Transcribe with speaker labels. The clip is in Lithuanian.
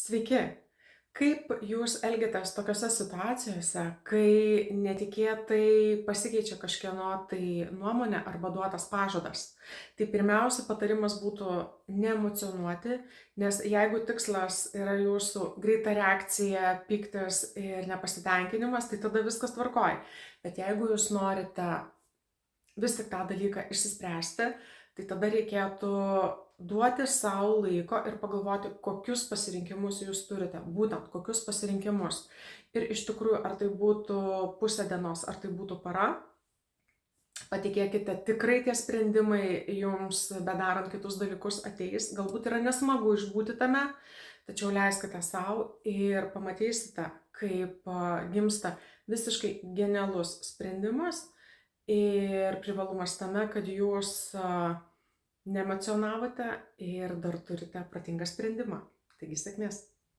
Speaker 1: Sveiki! Kaip jūs elgiatės tokiose situacijose, kai netikėtai pasikeičia kažkieno tai nuomonė arba duotas pažadas? Tai pirmiausia patarimas būtų neemocionuoti, nes jeigu tikslas yra jūsų greita reakcija, pyktis ir nepasitenkinimas, tai tada viskas tvarkoj. Bet jeigu jūs norite vis tik tą dalyką išsispręsti, tai tada reikėtų duoti sau laiko ir pagalvoti, kokius pasirinkimus jūs turite. Būtent kokius pasirinkimus. Ir iš tikrųjų, ar tai būtų pusė dienos, ar tai būtų para, patikėkite, tikrai tie sprendimai jums, bedarant kitus dalykus, ateis. Galbūt yra nesmagu išbūti tame, tačiau leiskite sau ir pamatysite, kaip gimsta visiškai genialus sprendimas. Ir privalumas tame, kad jūs neemocionavote ir dar turite protingą sprendimą. Taigi sėkmės.